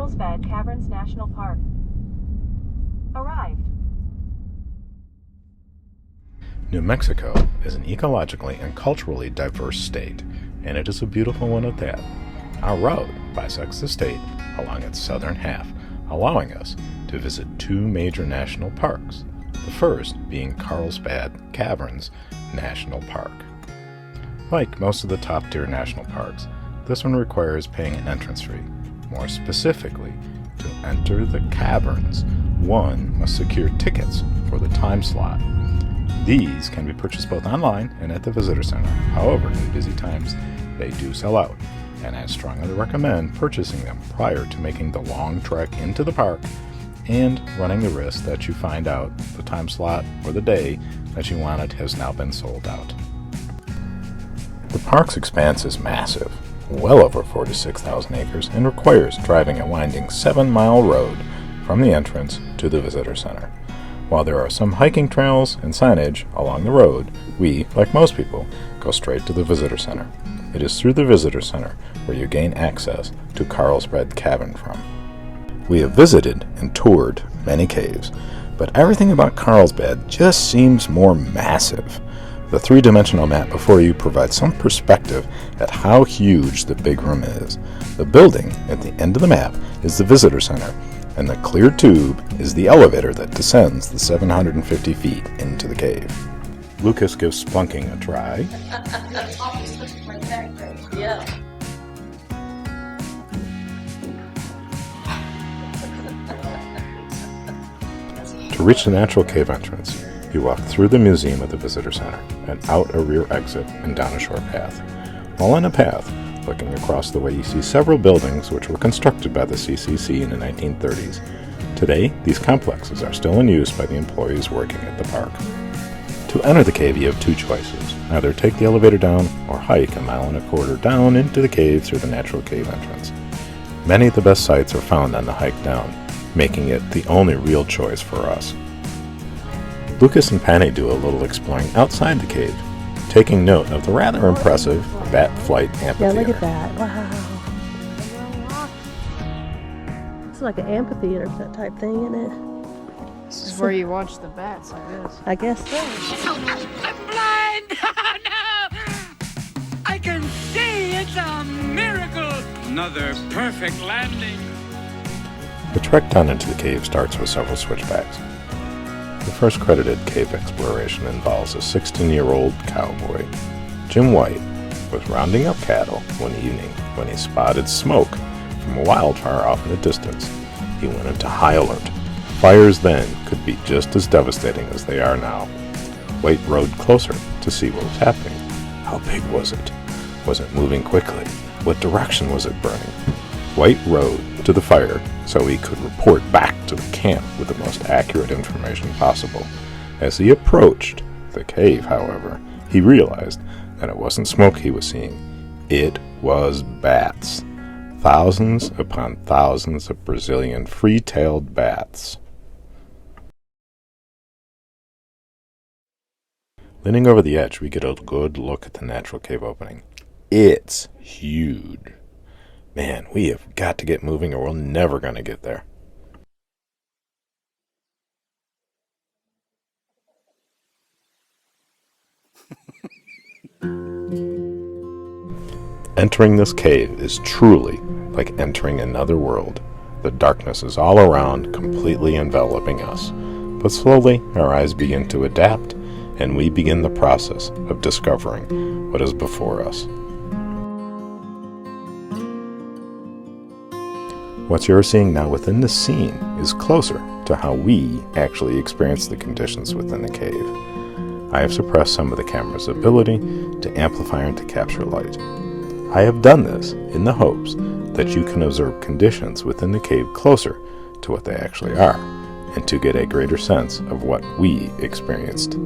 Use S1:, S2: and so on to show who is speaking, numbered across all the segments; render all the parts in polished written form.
S1: Carlsbad Caverns National Park. Arrived.
S2: New Mexico is an ecologically and culturally diverse state, and it is a beautiful one at that. Our route bisects the state along its southern half, allowing us to visit two major national parks, the first being Carlsbad Caverns National Park. Like most of the top-tier national parks, this one requires paying an entrance fee. More specifically, to enter the caverns, one must secure tickets for the time slot. These can be purchased both online and at the visitor center. However, in busy times, they do sell out, and I strongly recommend purchasing them prior to making the long trek into the park and running the risk that you find out the time slot or the day that you wanted has now been sold out. The park's expanse is massive, well over 46,000 acres, and requires driving a winding 7-mile road from the entrance to the visitor center. While there are some hiking trails and signage along the road, we, like most people, go straight to the visitor center. It is through the visitor center where you gain access to Carlsbad Cavern from. We have visited and toured many caves, but everything about Carlsbad just seems more massive. The three-dimensional map before you provides some perspective at how huge the big room is. The building at the end of the map is the visitor center, and the clear tube is the elevator that descends the 750 feet into the cave. Lucas gives splunking a try.
S3: Yeah.
S2: To reach the natural cave entrance, you walk through the museum at the visitor center and out a rear exit and down a short path. While on a path, looking across the way, you see several buildings which were constructed by the CCC in the 1930s. Today, these complexes are still in use by the employees working at the park. To enter the cave, you have two choices. Either take the elevator down or hike 1.25 miles down into the cave through the natural cave entrance. Many of the best sites are found on the hike down, making it the only real choice for us. Lucas and Penny do a little exploring outside the cave, taking note of the rather impressive bat flight amphitheater.
S3: Yeah, look at that. Wow. It's like an amphitheater type thing, isn't it?
S4: This is where you watch the bats, I guess.
S3: I guess so.
S5: I'm blind! Oh, no! I can see! It's a miracle! Another perfect landing.
S2: The trek down into the cave starts with several switchbacks. The first credited cave exploration involves a 16-year-old cowboy. Jim White was rounding up cattle one evening when he spotted smoke from a wildfire off in the distance. He went into high alert. Fires then could be just as devastating as they are now. White rode closer to see what was happening. How big was it? Was it moving quickly? What direction was it burning? White rode to the fire so he could report back to the camp with the most accurate information possible. As he approached the cave, however, he realized that it wasn't smoke he was seeing. It was bats. Thousands upon thousands of Brazilian free-tailed bats. Leaning over the edge, we get a good look at the natural cave opening. It's huge. Man, we have got to get moving or we're never going to get there. Entering this cave is truly like entering another world. The darkness is all around, completely enveloping us. But slowly, our eyes begin to adapt, and we begin the process of discovering what is before us. What you're seeing now within the scene is closer to how we actually experience the conditions within the cave. I have suppressed some of the camera's ability to amplify and to capture light. I have done this in the hopes that you can observe conditions within the cave closer to what they actually are, and to get a greater sense of what we experienced.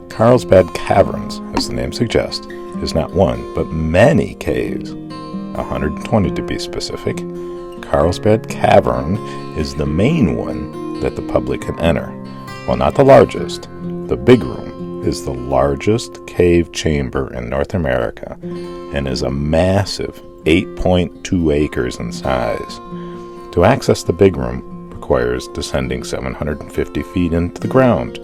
S2: Carlsbad Caverns, as the name suggests, is not one, but many caves, 120 to be specific. Carlsbad Cavern is the main one that the public can enter. While not the largest, the big room is the largest cave chamber in North America and is a massive 8.2 acres in size. To access the big room requires descending 750 feet into the ground.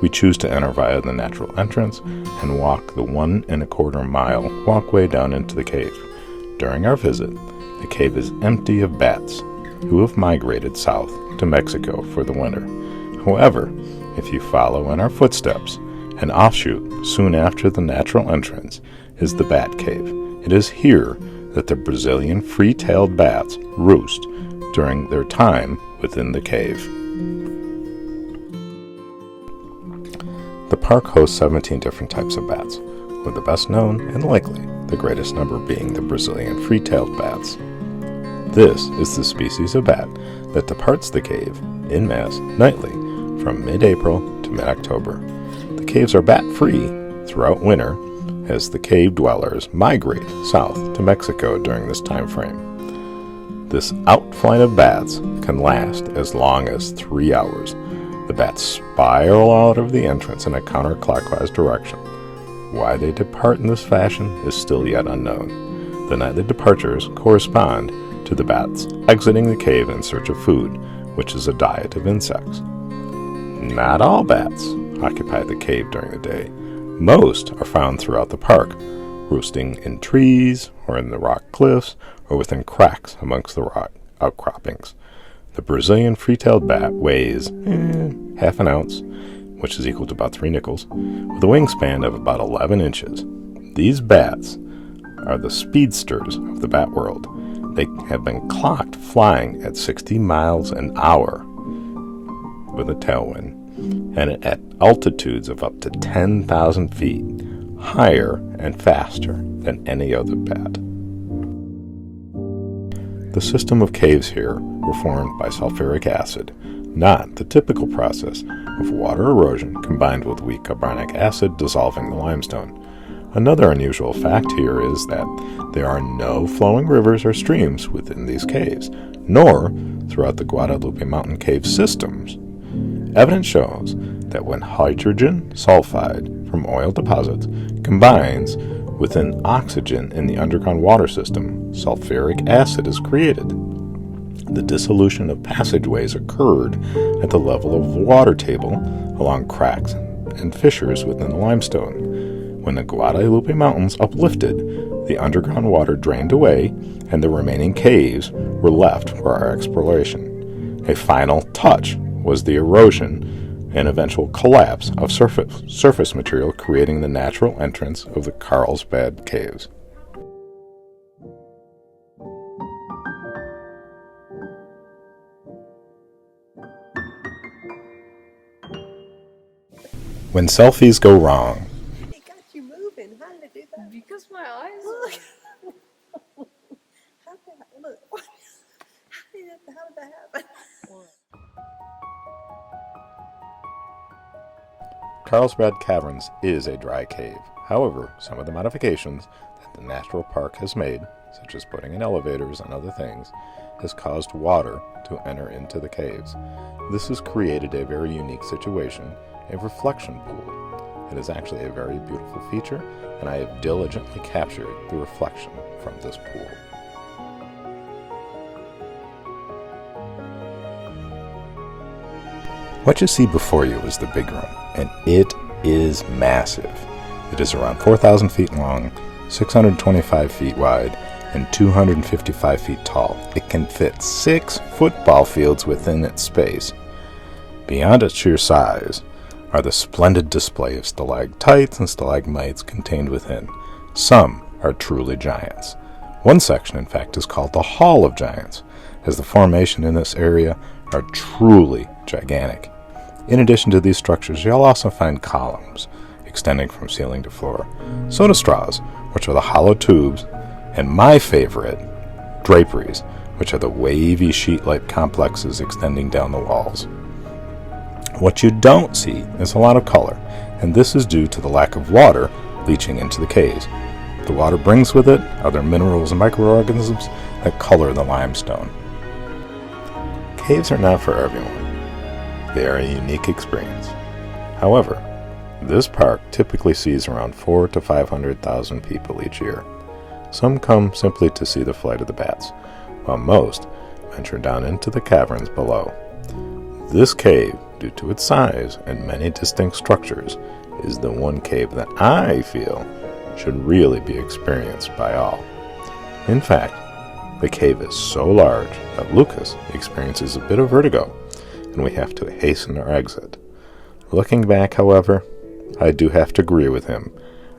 S2: We choose to enter via the natural entrance and walk the 1.25 mile walkway down into the cave. During our visit, the cave is empty of bats who have migrated south to Mexico for the winter. However, if you follow in our footsteps, an offshoot soon after the natural entrance is the bat cave. It is here that the Brazilian free-tailed bats roost during their time within the cave. The park hosts 17 different types of bats, with the best known and likely the greatest number being the Brazilian free-tailed bats. This is the species of bat that departs the cave en masse nightly from mid-April to mid-October. The caves are bat-free throughout winter as the cave dwellers migrate south to Mexico during this time frame. This outflight of bats can last as long as 3 hours. The bats spiral out of the entrance in a counterclockwise direction. Why they depart in this fashion is still yet unknown. The nightly departures correspond to the bats exiting the cave in search of food, which is a diet of insects. Not all bats occupy the cave during the day. Most are found throughout the park, roosting in trees or in the rock cliffs or within cracks amongst the rock outcroppings. The Brazilian free-tailed bat weighs half an ounce, which is equal to about 3 nickels, with a wingspan of about 11 inches. These bats are the speedsters of the bat world. They have been clocked flying at 60 miles an hour with a tailwind, and at altitudes of up to 10,000 feet, higher and faster than any other bat. The system of caves here were formed by sulfuric acid, not the typical process of water erosion combined with weak carbonic acid dissolving the limestone. Another unusual fact here is that there are no flowing rivers or streams within these caves, nor throughout the Guadalupe Mountain cave systems. Evidence shows that when hydrogen sulfide from oil deposits combines with an oxygen in the underground water system, sulfuric acid is created. The dissolution of passageways occurred at the level of the water table along cracks and fissures within the limestone. When the Guadalupe Mountains uplifted, the underground water drained away and the remaining caves were left for our exploration. A final touch was the erosion and eventual collapse of surface material, creating the natural entrance of the Carlsbad Caves. When selfies go wrong.
S3: It got you moving. How did it do that?
S4: Because my eyes.
S3: Look. How did that look? How did that happen?
S2: Carlsbad Caverns is a dry cave. However, some of the modifications that the National Park has made, such as putting in elevators and other things, has caused water to enter into the caves. This has created a very unique situation, a reflection pool. It is actually a very beautiful feature, and I have diligently captured the reflection from this pool. What you see before you is the big room, and it is massive. It is around 4,000 feet long, 625 feet wide, and 255 feet tall. It can fit 6 football fields within its space. Beyond its sheer size are the splendid display of stalactites and stalagmites contained within. Some are truly giants. One section, in fact, is called the Hall of Giants, as the formation in this area are truly gigantic. In addition to these structures, you'll also find columns extending from ceiling to floor, soda straws, which are the hollow tubes, and my favorite, draperies, which are the wavy sheet-like complexes extending down the walls. What you don't see is a lot of color, and this is due to the lack of water leaching into the caves. The water brings with it other minerals and microorganisms that color the limestone. Caves are not for everyone. They are a unique experience. However, This park typically sees around 400,000 to 500,000 people each year. Some come simply to see the flight of the bats, while most venture down into the caverns below. This cave, due to its size and many distinct structures, is the one cave that I feel should really be experienced by all. In fact, the cave is so large that Lucas experiences a bit of vertigo, and we have to hasten our exit. Looking back, however, I do have to agree with him.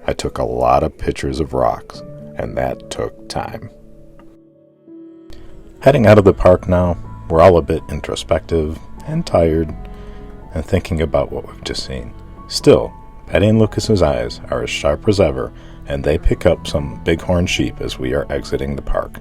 S2: I took a lot of pictures of rocks, and that took time. Heading out of the park now, we're all a bit introspective and tired and thinking about what we've just seen. Still, Patty and Lucas's eyes are as sharp as ever, and they pick up some bighorn sheep as we are exiting the park.